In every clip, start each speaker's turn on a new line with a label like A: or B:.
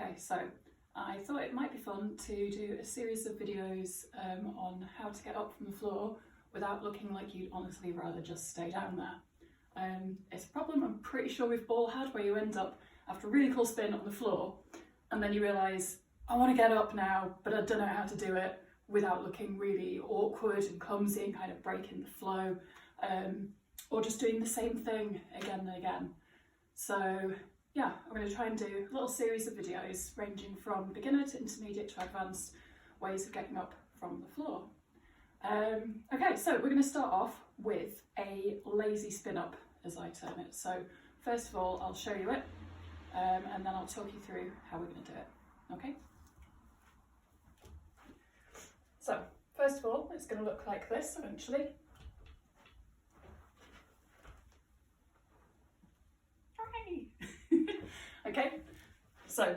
A: Okay, so I thought it might be fun to do a series of videos on how to get up from the floor without looking like you'd honestly rather just stay down there. It's a problem I'm pretty sure we've all had, where you end up after a really cool spin on the floor and then you realise, I want to get up now, but I don't know how to do it without looking really awkward and clumsy and kind of breaking the flow, or just doing the same thing again and again. So yeah, I'm going to try and do a little series of videos ranging from beginner to intermediate to advanced ways of getting up from the floor. Okay, so we're going to start off with a lazy spin up, as I term it. So first of all, I'll show you it, and then I'll talk you through how we're going to do it. Okay? So first of all, it's going to look like this eventually. Okay, so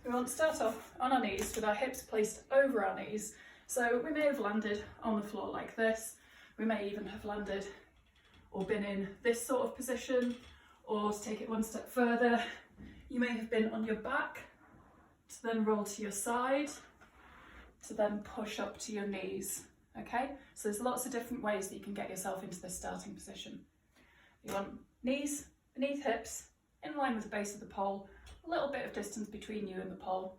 A: we want to start off on our knees with our hips placed over our knees. So we may have landed on the floor like this. We may even have landed or been in this sort of position, or to take it one step further, you may have been on your back to then roll to your side, to then push up to your knees. Okay, so there's lots of different ways that you can get yourself into this starting position. You want knees beneath hips, in line with the base of the pole, a little bit of distance between you and the pole.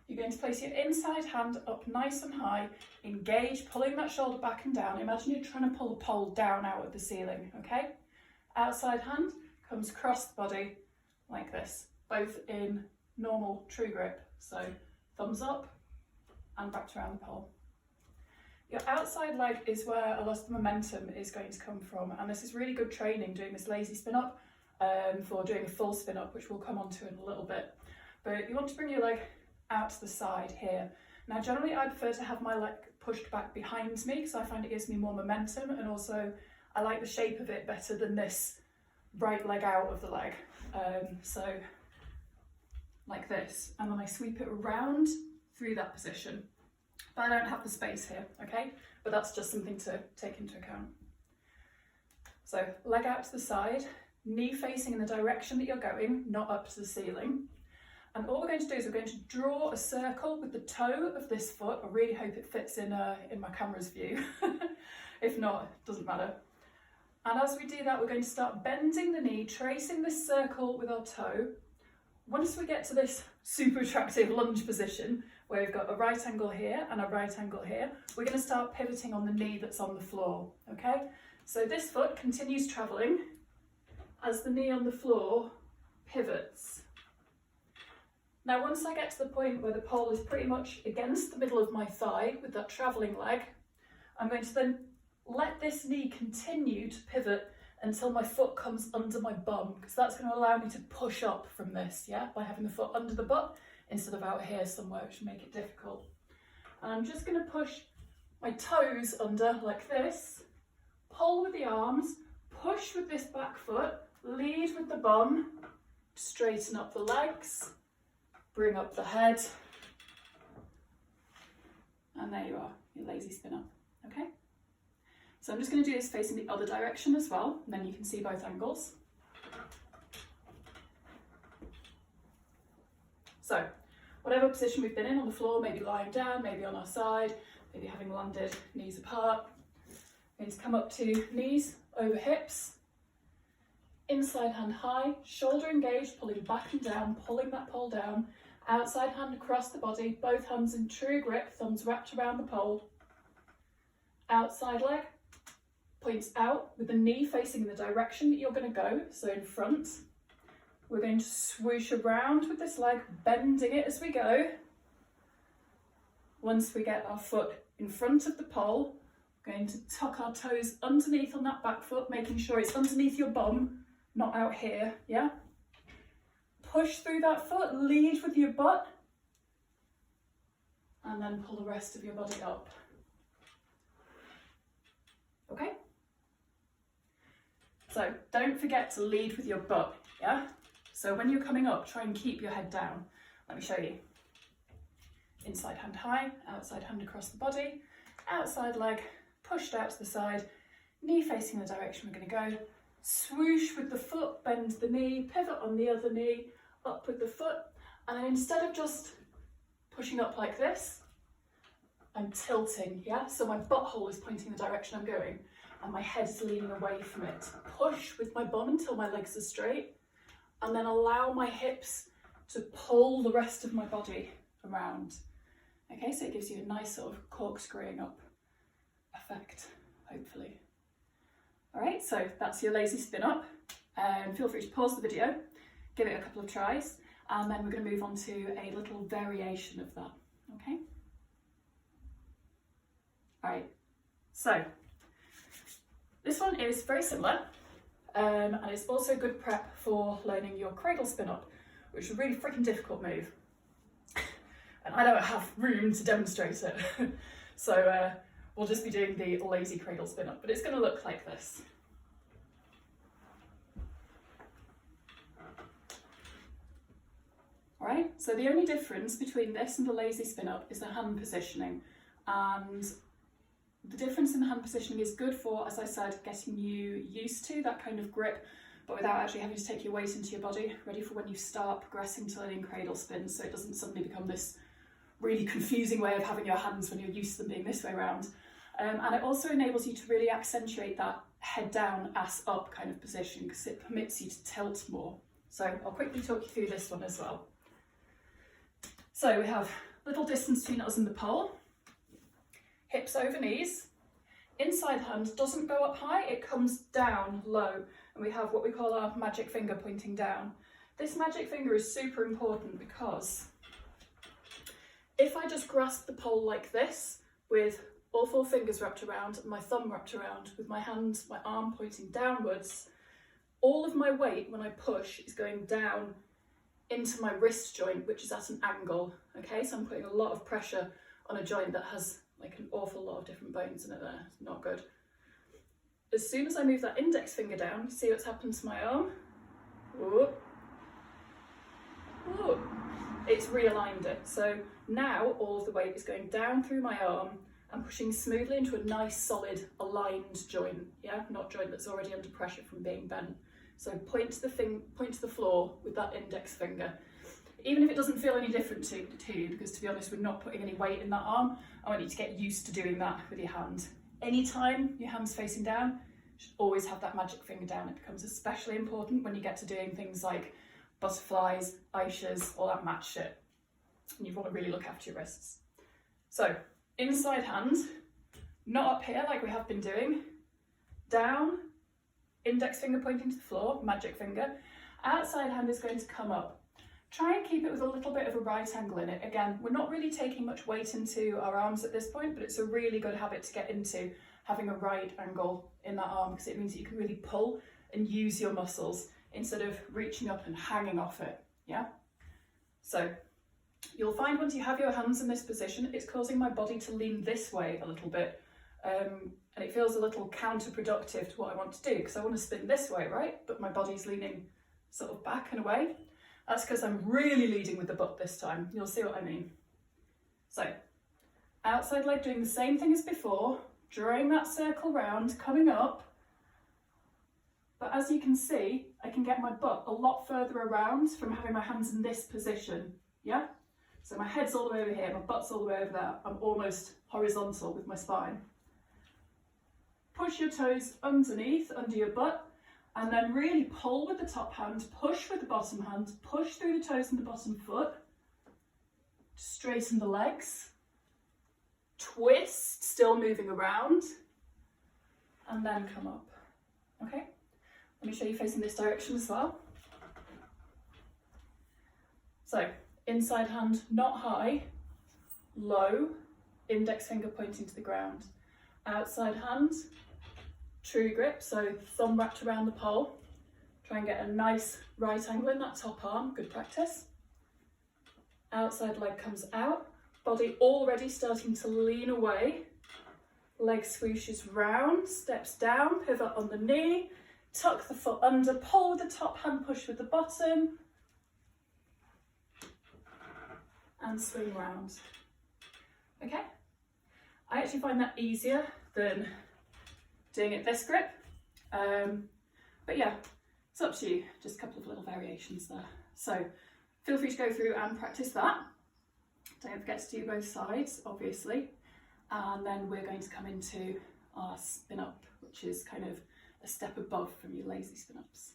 A: You're going to place your inside hand up nice and high, engage, pulling that shoulder back and down. Imagine you're trying to pull the pole down out of the ceiling, okay? Outside hand comes across the body like this, both in normal true grip. So thumbs up and back around the pole. Your outside leg is where a lot of the momentum is going to come from, and this is really good training doing this lazy spin up for doing a full spin up, which we'll come on to in a little bit. But you want to bring your leg out to the side here. Now generally I prefer to have my leg pushed back behind me because I find it gives me more momentum, and also I like the shape of it better than this right leg out of the leg. So like this, and then I sweep it around through that position. But I don't have the space here, okay? But that's just something to take into account. So leg out to the side, knee facing in the direction that you're going, not up to the ceiling. And all we're going to do is we're going to draw a circle with the toe of this foot. I really hope it fits in my camera's view. If not, it doesn't matter. And as we do that, we're going to start bending the knee, tracing this circle with our toe. Once we get to this super attractive lunge position, where we've got a right angle here and a right angle here, we're going to start pivoting on the knee that's on the floor, okay? So this foot continues travelling as the knee on the floor pivots. Now once I get to the point where the pole is pretty much against the middle of my thigh with that travelling leg, I'm going to then let this knee continue to pivot until my foot comes under my bum, because that's going to allow me to push up from this, yeah, by having the foot under the butt instead of out here somewhere, which will make it difficult. And I'm just going to push my toes under like this, pull with the arms, push with this back foot, lead with the bum, straighten up the legs, bring up the head, and there you are, your lazy spin up, okay? So I'm just going to do this facing the other direction as well, and then you can see both angles. So whatever position we've been in on the floor, maybe lying down, maybe on our side, maybe having landed knees apart, we're going to come up to knees over hips, inside hand high, shoulder engaged, pulling back and down, pulling that pole down, outside hand across the body, both hands in true grip, thumbs wrapped around the pole, outside leg points out with the knee facing in the direction that you're going to go, so in front. We're going to swoosh around with this leg, bending it as we go. Once we get our foot in front of the pole, we're going to tuck our toes underneath on that back foot, making sure it's underneath your bum, not out here, yeah? Push through that foot, lead with your butt, and then pull the rest of your body up. Okay? So don't forget to lead with your butt, yeah? So when you're coming up, try and keep your head down. Let me show you. Inside hand high, outside hand across the body, outside leg pushed out to the side, knee facing the direction we're going to go, swoosh with the foot, bend the knee, pivot on the other knee, up with the foot, And then instead of just pushing up like this, I'm tilting, yeah? So my butthole is pointing the direction I'm going and my head is leaning away from it. Push with my bum until my legs are straight and then allow my hips to pull the rest of my body around. Okay, so it gives you a nice sort of corkscrewing up effect, hopefully. All right, so that's your lazy spin up. Feel free to pause the video, give it a couple of tries, and then we're going to move on to a little variation of that, okay? All right, so this one is very similar, and it's also good prep for learning your cradle spin up, which is a really freaking difficult move. And I don't have room to demonstrate it. So we'll just be doing the lazy cradle spin up, but it's going to look like this. All right, so the only difference between this and the lazy spin up is the hand positioning. And the difference in the hand positioning is good for, as I said, getting you used to that kind of grip, but without actually having to take your weight into your body, ready for when you start progressing to learning cradle spins, so it doesn't suddenly become this really confusing way of having your hands when you're used to them being this way around. And it also enables you to really accentuate that head down, ass up kind of position, because it permits you to tilt more. So I'll quickly talk you through this one as well. So we have little distance between us and the pole, hips over knees, inside hand doesn't go up high, it comes down low, and we have what we call our magic finger pointing down. This magic finger is super important because if I just grasp the pole like this, with all 4 fingers wrapped around and my thumb wrapped around, with my hand, my arm pointing downwards, all of my weight when I push is going down into my wrist joint, which is at an angle, okay? So I'm putting a lot of pressure on a joint that has like an awful lot of different bones in it there. It's not good. As soon as I move that index finger down, see what's happened to my arm? Ooh. Ooh. It's realigned it. So now all of the weight is going down through my arm and pushing smoothly into a nice solid aligned joint, yeah? Not joint that's already under pressure from being bent. So point to the floor with that index finger. Even if it doesn't feel any different to you, because to be honest, we're not putting any weight in that arm, I want you to get used to doing that with your hand. Anytime your hand's facing down, you should always have that magic finger down. It becomes especially important when you get to doing things like butterflies, aishas, all that mat shit. And you want to really look after your wrists. So, inside hand, not up here like we have been doing, down, index finger pointing to the floor, magic finger. Outside hand is going to come up. Try and keep it with a little bit of a right angle in it. Again, we're not really taking much weight into our arms at this point, but it's a really good habit to get into, having a right angle in that arm, because it means that you can really pull and use your muscles instead of reaching up and hanging off it, yeah? So you'll find once you have your hands in this position, it's causing my body to lean this way a little bit. And it feels a little counterproductive to what I want to do, because I want to spin this way, right? But my body's leaning sort of back and away. That's because I'm really leading with the butt this time. You'll see what I mean. So, outside leg doing the same thing as before, drawing that circle round, coming up. But as you can see, I can get my butt a lot further around from having my hands in this position, yeah? So my head's all the way over here, my butt's all the way over there. I'm almost horizontal with my spine. Push your toes underneath, under your butt, and then really pull with the top hand, push with the bottom hand, push through the toes and the bottom foot, straighten the legs, twist, still moving around, and then come up, okay? Let me show you facing this direction as well. So, inside hand, not high, low, index finger pointing to the ground. Outside hand, true grip, so thumb wrapped around the pole. Try and get a nice right angle in that top arm, good practice. Outside leg comes out, body already starting to lean away. Leg swooshes round, steps down, pivot on the knee, tuck the foot under, pull with the top hand, push with the bottom, and swing round. Okay? I actually find that easier than doing it this grip, but yeah, it's up to you. Just a couple of little variations there. So feel free to go through and practice that. Don't forget to do both sides, obviously. And then we're going to come into our spin up, which is kind of a step above from your lazy spin ups.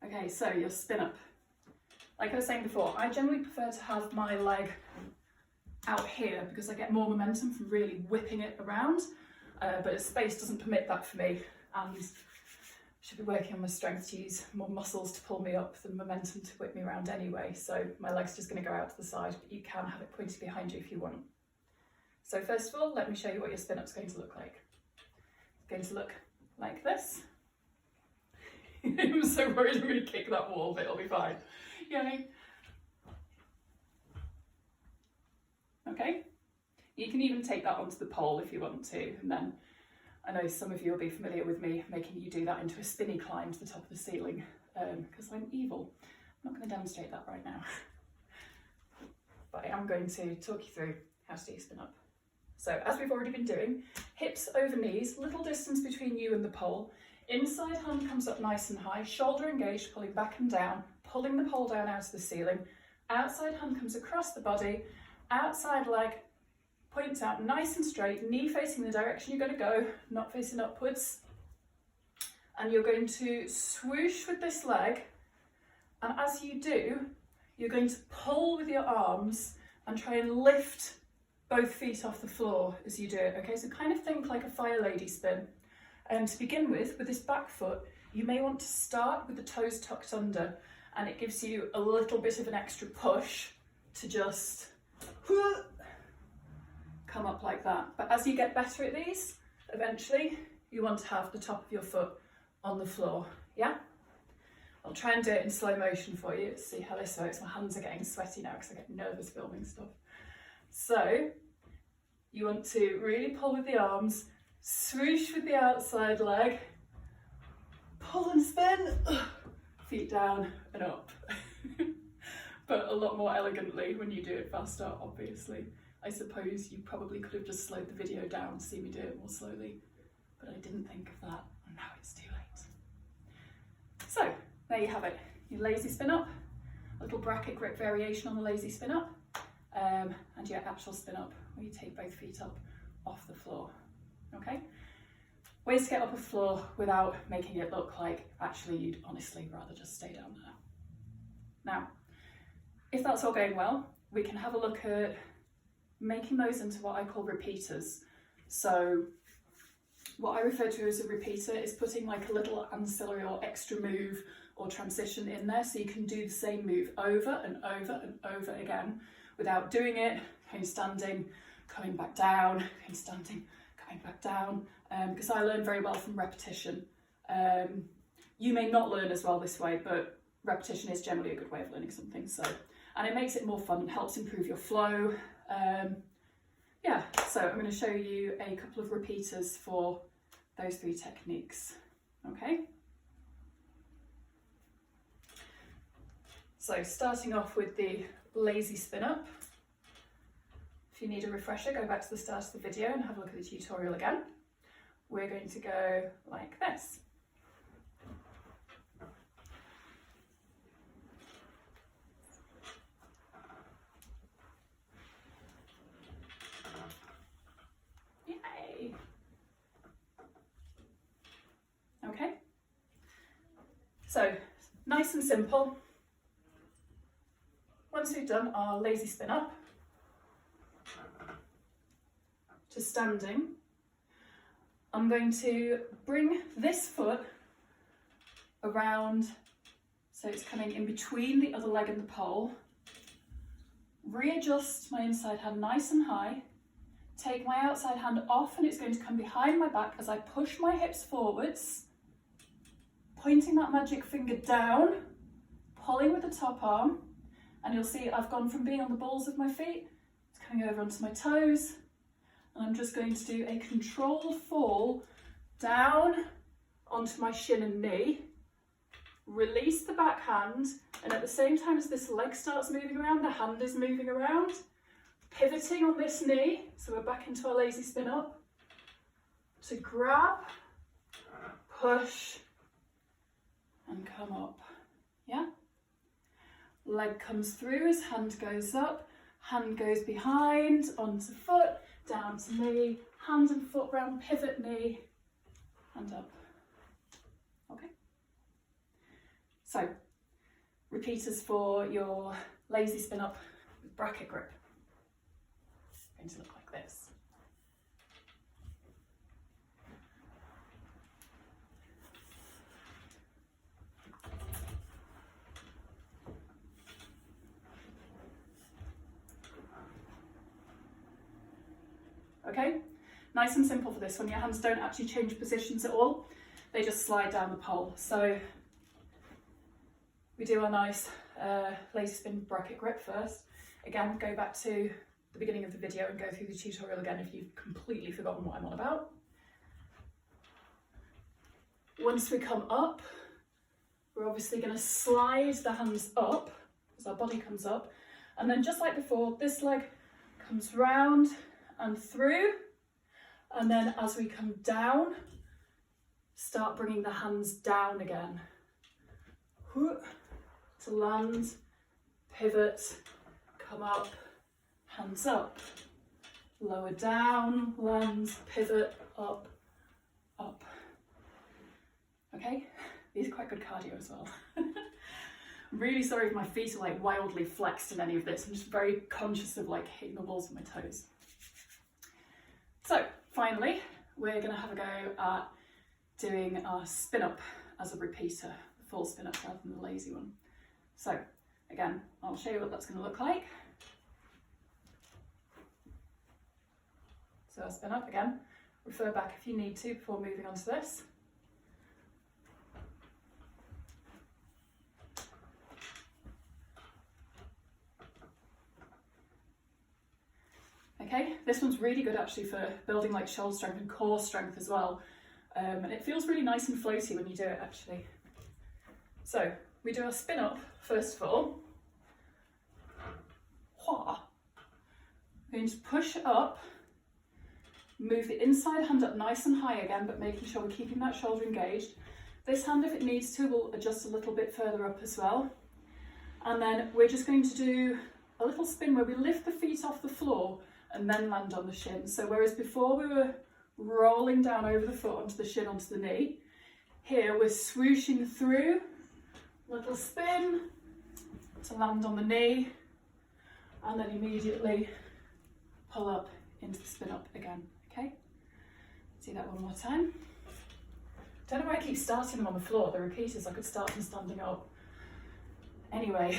A: Okay, so your spin up. Like I was saying before, I generally prefer to have my leg out here because I get more momentum from really whipping it around, but space doesn't permit that for me, and should be working on my strength to use more muscles to pull me up than momentum to whip me around anyway. So my leg's just going to go out to the side, but you can have it pointed behind you if you want. So first of all, let me show you what your spin up's going to look like. It's going to look like this. I'm so worried I'm going to kick that wall, but it'll be fine. Yay. Okay, you can even take that onto the pole if you want to, and then I know some of you will be familiar with me making you do that into a spinny climb to the top of the ceiling, because I'm evil. I'm not going to demonstrate that right now, but I am going to talk you through how to do your spin up. So as we've already been doing, hips over knees, little distance between you and the pole, inside hand comes up nice and high, shoulder engaged, pulling back and down, pulling the pole down out of the ceiling, outside hand comes across the body, outside leg points out nice and straight, knee facing the direction you're going to go, not facing upwards. And you're going to swoosh with this leg, and as you do, you're going to pull with your arms and try and lift both feet off the floor as you do it. Okay, so kind of think like a fire lady spin. And to begin with this back foot, you may want to start with the toes tucked under, and it gives you a little bit of an extra push to just come up like that. But as you get better at these, eventually you want to have the top of your foot on the floor. Yeah? I'll try and do it in slow motion for you to see how this works. My hands are getting sweaty now because I get nervous filming stuff. So you want to really pull with the arms, swoosh with the outside leg, pull and spin, feet down and up. But a lot more elegantly when you do it faster, obviously. I suppose you probably could have just slowed the video down to see me do it more slowly, but I didn't think of that, and now it's too late. So, there you have it. Your lazy spin up, a little bracket grip variation on the lazy spin up, and your actual spin up, where you take both feet up off the floor, okay? Ways to get up off the floor without making it look like actually you'd honestly rather just stay down there. Now, if that's all going well, we can have a look at making those into what I call repeaters. So what I refer to as a repeater is putting like a little ancillary or extra move or transition in there, so you can do the same move over and over and over again without doing it, going standing, coming back down, going standing, coming back down, because I learn very well from repetition. You may not learn as well this way, but repetition is generally a good way of learning something. So, and it makes it more fun and helps improve your flow. Yeah, so I'm going to show you a couple of repeaters for those three techniques, okay? So starting off with the lazy spin up. If you need a refresher, go back to the start of the video and have a look at the tutorial again. We're going to go like this. Yay! Okay, so nice and simple. Once we've done our lazy spin up to standing, I'm going to bring this foot around so it's coming in between the other leg and the pole, readjust my inside hand nice and high, take my outside hand off and it's going to come behind my back as I push my hips forwards, pointing that magic finger down, pulling with the top arm, and you'll see I've gone from being on the balls of my feet to coming over onto my toes, and I'm just going to do a controlled fall down onto my shin and knee, release the back hand, and at the same time as this leg starts moving around, the hand is moving around, pivoting on this knee, so we're back into our lazy spin up, to grab, push, and come up, yeah? leg comes through as hand goes up, hand goes behind, onto foot, down to knee, hand and foot round, pivot knee, and up. Okay. So, repeaters for your lazy spin up with bracket grip. It's going to look like this. Okay, nice and simple for this one. Your hands don't actually change positions at all. They just slide down the pole. So we do our nice lazy spin bracket grip first. Again, go back to the beginning of the video and go through the tutorial again if you've completely forgotten what I'm on about. Once we come up, we're obviously going to slide the hands up as our body comes up. And then just like before, this leg comes round and through, and then as we come down, start bringing the hands down again. To land, pivot, come up, hands up, lower down, land, pivot, up, up. Okay, these are quite good cardio as well. I'm really sorry if my feet are like wildly flexed in any of this. I'm just very conscious of like hitting the walls with my toes. So finally, we're going to have a go at doing our spin up as a repeater, the full spin up rather than the lazy one. So again, I'll show you what that's going to look like. So I'll spin up again, refer back if you need to before moving on to this. Okay, this one's really good actually for building like shoulder strength and core strength as well. And it feels really nice and floaty when you do it actually. So we do our spin up first of all. We're going to push up, move the inside hand up nice and high again, but making sure we're keeping that shoulder engaged. This hand, if it needs to, will adjust a little bit further up as well. And then we're just going to do a little spin where we lift the feet off the floor and then land on the shin. So whereas before we were rolling down over the foot onto the shin, onto the knee, here we're swooshing through, little spin to land on the knee, and then immediately pull up into the spin up again, okay? Do that one more time. Don't know why I keep starting them on the floor, the repeaters, I could start them standing up. Anyway,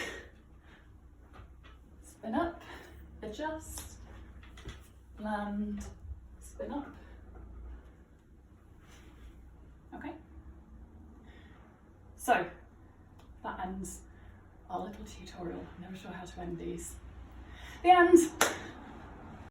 A: spin up, adjust, land, spin up. Okay. So that ends our little tutorial. I'm never sure how to end these. The end.